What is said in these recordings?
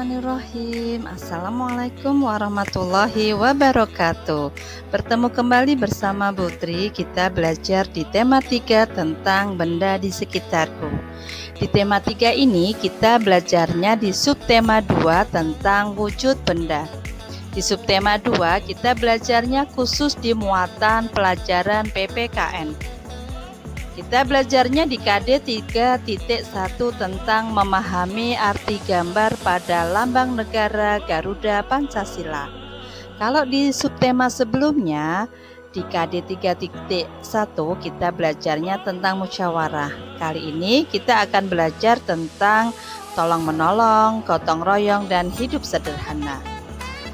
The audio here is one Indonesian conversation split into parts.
Bismillahirrahmanirrahim. Assalamualaikum warahmatullahi wabarakatuh. Bertemu kembali bersama Putri. Kita belajar di tema 3 tentang benda di sekitarku. Di tema 3 ini kita belajarnya di subtema 2 tentang wujud benda. Di subtema 2 kita belajarnya khusus di muatan pelajaran PPKN. Kita belajarnya di KD 3.1 tentang memahami arti gambar pada lambang negara Garuda Pancasila. Kalau di subtema sebelumnya di KD 3.1 kita belajarnya tentang musyawarah. Kali ini kita akan belajar tentang tolong menolong, gotong royong, dan hidup sederhana.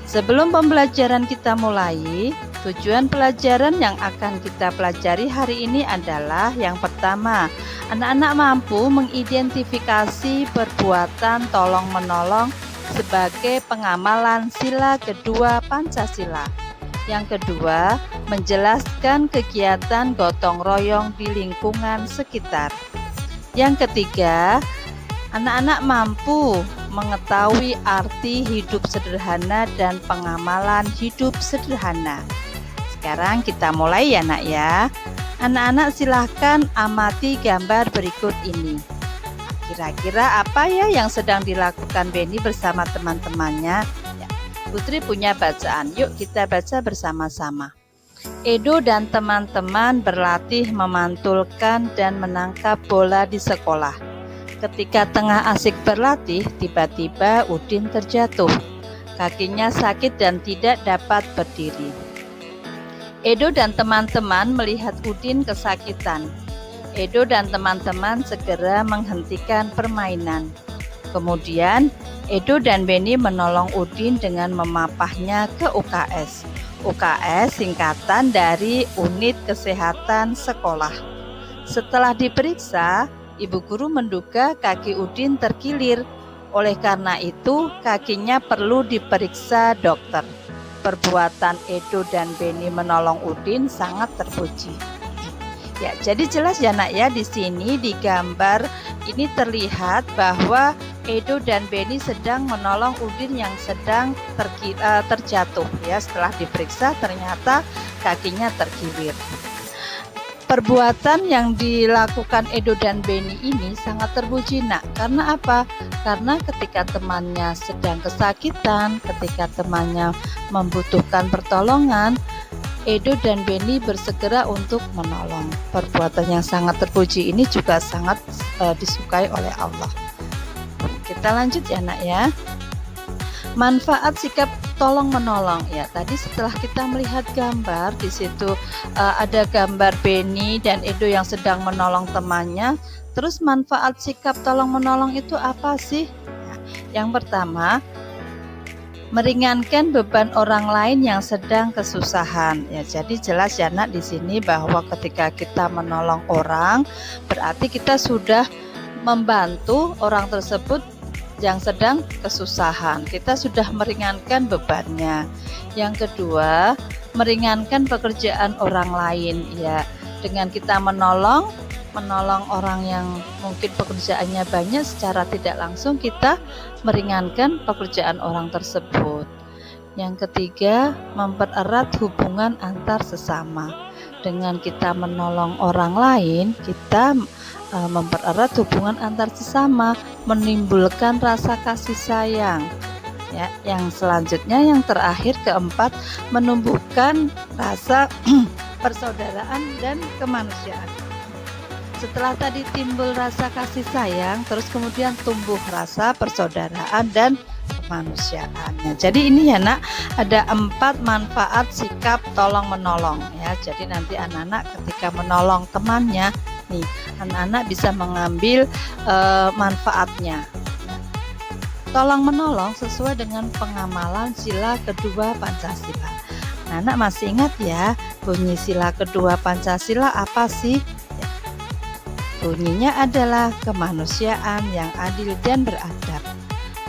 Sebelum pembelajaran kita mulai, tujuan pelajaran yang akan kita pelajari hari ini adalah yang pertama, anak-anak mampu mengidentifikasi perbuatan tolong-menolong sebagai pengamalan sila kedua Pancasila. Yang kedua, menjelaskan kegiatan gotong royong di lingkungan sekitar. Yang ketiga, anak-anak mampu mengetahui arti hidup sederhana dan pengamalan hidup sederhana. Sekarang kita mulai ya nak ya. Anak-anak silahkan amati gambar berikut ini. Kira-kira apa ya yang sedang dilakukan Beni bersama teman-temannya? Ya, Putri punya bacaan, yuk kita baca bersama-sama. Edo dan teman-teman berlatih memantulkan dan menangkap bola di sekolah. Ketika tengah asik berlatih, tiba-tiba Udin terjatuh. Kakinya sakit dan tidak dapat berdiri. Edo dan teman-teman melihat Udin kesakitan. Edo dan teman-teman segera menghentikan permainan. Kemudian, Edo dan Beni menolong Udin dengan memapahnya ke UKS. UKS singkatan dari Unit Kesehatan Sekolah. Setelah diperiksa, Ibu guru menduga kaki Udin terkilir. Oleh karena itu, kakinya perlu diperiksa dokter. Perbuatan Edo dan Beni menolong Udin sangat terpuji. Ya, jadi jelas ya nak ya, di sini di gambar ini terlihat bahwa Edo dan Beni sedang menolong Udin yang sedang terjatuh. Ya, setelah diperiksa ternyata kakinya terkilir. Perbuatan yang dilakukan Edo dan Beni ini sangat terpuji nak. Karena apa? Karena ketika temannya sedang kesakitan, ketika temannya membutuhkan pertolongan, Edo dan Beni bersegera untuk menolong. Perbuatan yang sangat terpuji ini juga sangat disukai oleh Allah. Kita lanjut ya nak ya. Manfaat sikap tolong menolong ya. Tadi setelah kita melihat gambar di situ ada gambar Beni dan Edo yang sedang menolong temannya. Terus manfaat sikap tolong menolong itu apa sih? Nah, yang pertama, meringankan beban orang lain yang sedang kesusahan. Ya, jadi jelas ya nak di sini bahwa ketika kita menolong orang, berarti kita sudah membantu orang tersebut yang sedang kesusahan. Kita sudah meringankan bebannya. Yang kedua, meringankan pekerjaan orang lain ya. Dengan kita menolong orang yang mungkin pekerjaannya banyak, secara tidak langsung kita meringankan pekerjaan orang tersebut. Yang ketiga, mempererat hubungan antar sesama. Dengan kita menolong orang lain, kita mempererat hubungan antar sesama, menimbulkan rasa kasih sayang. Ya, yang selanjutnya yang terakhir keempat, menumbuhkan rasa persaudaraan dan kemanusiaan. Setelah tadi timbul rasa kasih sayang, terus kemudian tumbuh rasa persaudaraan dan kemanusiaan. Jadi ini ya nak, ada 4 manfaat sikap tolong menolong ya. Jadi nanti anak-anak ketika menolong temannya, nih anak-anak bisa mengambil manfaatnya. Tolong menolong sesuai dengan pengamalan sila kedua Pancasila. Anak masih ingat ya bunyi sila kedua Pancasila apa sih? Ya. Bunyinya adalah kemanusiaan yang adil dan beradab.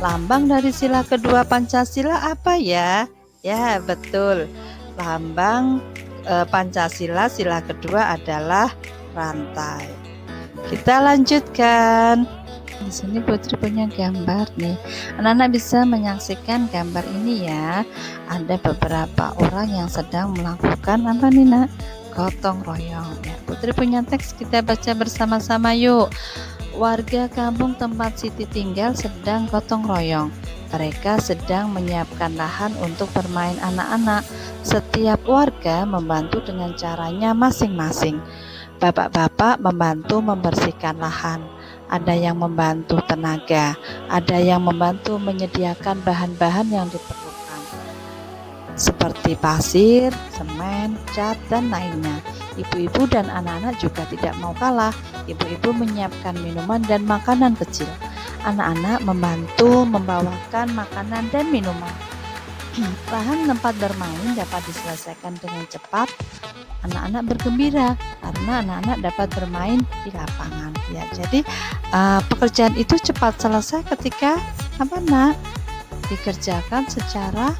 Lambang dari sila kedua Pancasila apa ya? Ya betul, lambang Pancasila sila kedua adalah rantai. Kita lanjutkan. Di sini Putri punya gambar nih. Anak-anak bisa menyaksikan gambar ini ya. Ada beberapa orang yang sedang melakukan apa nih nak? Gotong royong. Ya, Putri punya teks, kita baca bersama-sama yuk. Warga kampung tempat Siti tinggal sedang gotong royong. Mereka sedang menyiapkan lahan untuk bermain anak-anak. Setiap warga membantu dengan caranya masing-masing. Bapak-bapak membantu membersihkan lahan. Ada yang membantu tenaga, ada yang membantu menyediakan bahan-bahan yang diperlukan, seperti pasir, semen, cat, dan lainnya. Ibu-ibu dan anak-anak juga tidak mau kalah. Ibu-ibu menyiapkan minuman dan makanan kecil. Anak-anak membantu membawakan makanan dan minuman. Lahan tempat bermain dapat diselesaikan dengan cepat. Anak-anak bergembira karena anak-anak dapat bermain di lapangan. Ya, jadi pekerjaan itu cepat selesai ketika dikerjakan secara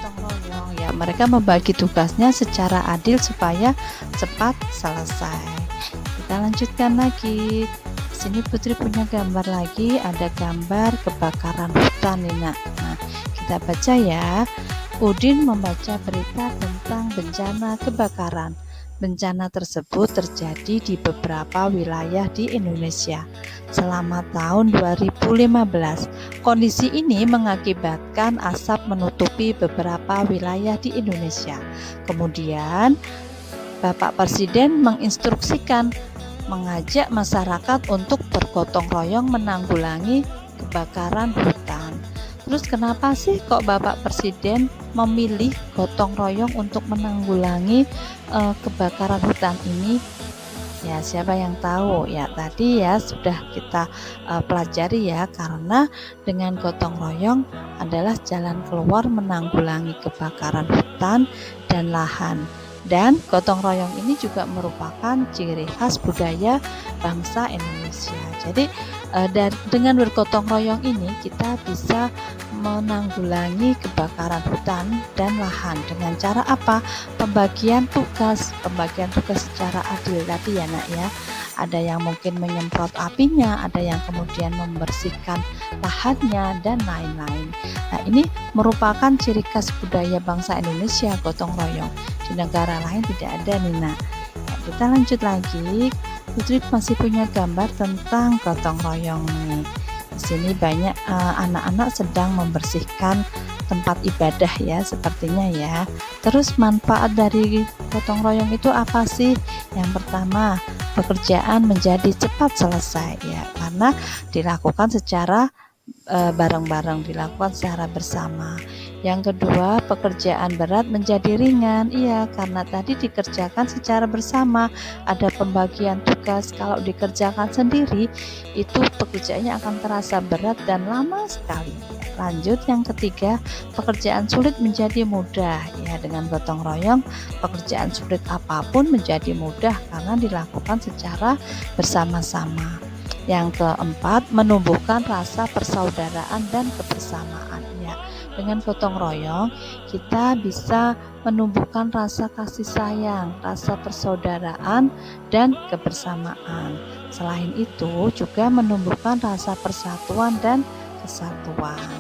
gotong royong. Ya, mereka membagi tugasnya secara adil supaya cepat selesai. Kita lanjutkan lagi. Di sini Putri punya gambar lagi, ada gambar kebakaran hutan nih nak. Nah, kita baca ya. Udin membaca berita tentang bencana kebakaran. Bencana tersebut terjadi di beberapa wilayah di Indonesia selama tahun 2015. Kondisi ini mengakibatkan asap menutupi beberapa wilayah di Indonesia. Kemudian, Bapak Presiden menginstruksikan mengajak masyarakat untuk bergotong royong menanggulangi kebakaran hutan. Terus kenapa sih kok Bapak Presiden memilih gotong royong untuk menanggulangi kebakaran hutan ini? Ya, siapa yang tahu? Ya, tadi ya sudah kita pelajari ya, karena dengan gotong royong adalah jalan keluar menanggulangi kebakaran hutan dan lahan. Dan gotong royong ini juga merupakan ciri khas budaya bangsa Indonesia. Jadi dengan bergotong royong ini kita bisa menanggulangi kebakaran hutan dan lahan dengan cara apa? Pembagian tugas secara adil tadi ya nak ya. Ada yang mungkin menyemprot apinya, ada yang kemudian membersihkan lahannya dan lain-lain. Nah, ini merupakan ciri khas budaya bangsa Indonesia, gotong royong. Di negara lain tidak ada nih nak. Ya, kita lanjut lagi. Putri masih punya gambar tentang gotong royong nih. Di sini banyak anak-anak sedang membersihkan tempat ibadah ya, sepertinya ya. Terus manfaat dari gotong royong itu apa sih? Yang pertama, pekerjaan menjadi cepat selesai ya, karena dilakukan secara bareng-bareng, dilakukan secara bersama. Yang kedua, pekerjaan berat menjadi ringan. Iya, karena tadi dikerjakan secara bersama, ada pembagian tugas. Kalau dikerjakan sendiri, itu pekerjaannya akan terasa berat dan lama sekali. Lanjut, yang ketiga, pekerjaan sulit menjadi mudah. Ya, dengan gotong royong, pekerjaan sulit apapun menjadi mudah karena dilakukan secara bersama-sama. Yang keempat, menumbuhkan rasa persaudaraan dan kebersamaan. Ya, dengan gotong royong kita bisa menumbuhkan rasa kasih sayang, rasa persaudaraan dan kebersamaan. Selain itu juga menumbuhkan rasa persatuan dan kesatuan.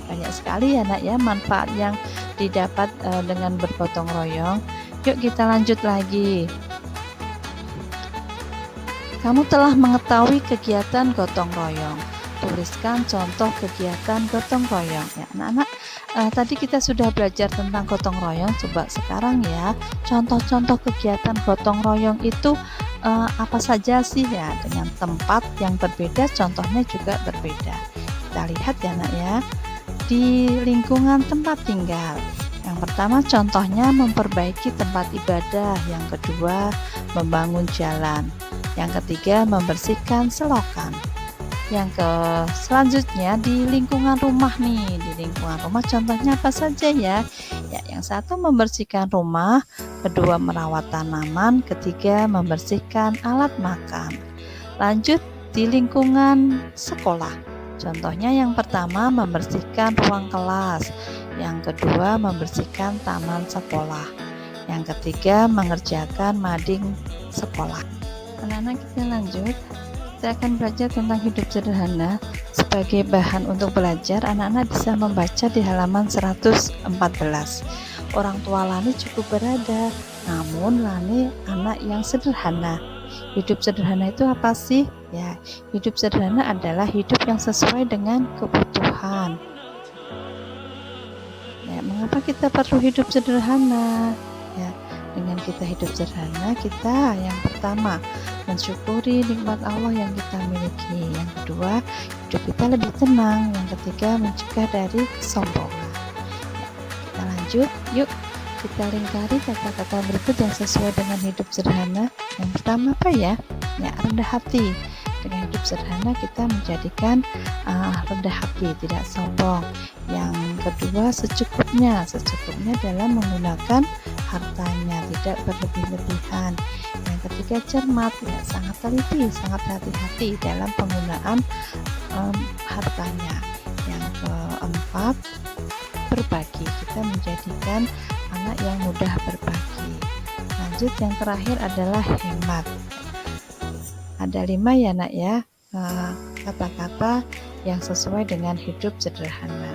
Banyak sekali ya nak ya manfaat yang didapat dengan bergotong royong. Yuk kita lanjut lagi. Kamu telah mengetahui kegiatan gotong royong. Tuliskan contoh kegiatan gotong royong. Ya, anak-anak, tadi kita sudah belajar tentang gotong royong. Coba sekarang ya, contoh-contoh kegiatan gotong royong itu apa saja sih ya? Dengan tempat yang berbeda, contohnya juga berbeda. Kita lihat ya, nak ya. Di lingkungan tempat tinggal. Yang pertama contohnya memperbaiki tempat ibadah. Yang kedua membangun jalan. Yang ketiga membersihkan selokan. Selanjutnya di lingkungan rumah nih. Di lingkungan rumah contohnya apa saja ya? Ya, yang satu membersihkan rumah, kedua merawat tanaman, ketiga membersihkan alat makan. Lanjut di lingkungan sekolah. Contohnya yang pertama membersihkan ruang kelas, yang kedua membersihkan taman sekolah, yang ketiga mengerjakan mading sekolah. Anak-anak kita lanjut. kita akan belajar tentang hidup sederhana. Sebagai bahan untuk belajar, anak-anak bisa membaca di halaman 114. Orang tua Lani cukup berada, namun Lani anak yang sederhana. Hidup sederhana itu apa sih? Ya, hidup sederhana adalah hidup yang sesuai dengan kebutuhan. Ya, mengapa kita perlu hidup sederhana? Ya, dengan kita hidup sederhana, kita yang pertama mensyukuri nikmat Allah yang kita miliki. Yang kedua, hidup kita lebih tenang. Yang ketiga, mencegah dari kesombongan. Ya, kita lanjut, yuk kita lingkari kata-kata berikut yang sesuai dengan hidup sederhana. Yang pertama apa ya? Ya, rendah hati. Dengan hidup sederhana kita menjadikan rendah hati, tidak sombong. Yang kedua, secukupnya dalam menggunakan hartanya, tidak berlebih-lebihan. Yang ketiga, cermat, ya, sangat teliti, sangat hati-hati dalam penggunaan hartanya. Yang keempat, berbagi, kita menjadikan anak yang mudah berbagi. Lanjut, yang terakhir adalah hemat. Ada 5 ya nak ya, kata-kata yang sesuai dengan hidup sederhana.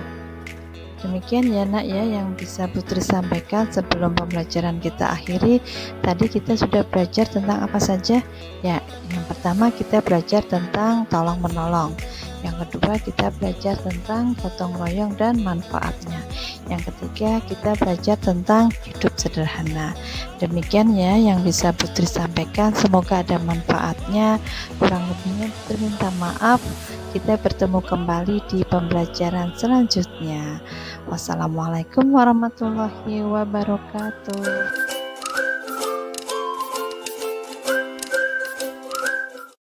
Demikian ya nak ya yang bisa Putri sampaikan sebelum pembelajaran kita akhiri. Tadi kita sudah belajar tentang apa saja? Ya, yang pertama kita belajar tentang tolong menolong. Yang kedua kita belajar tentang gotong royong dan manfaatnya. Yang ketiga kita belajar tentang hidup sederhana. Demikian ya yang bisa Putri sampaikan. Semoga ada manfaatnya. Kurang lebihnya Putri minta maaf. Kita bertemu kembali di pembelajaran selanjutnya. Wassalamualaikum warahmatullahi wabarakatuh.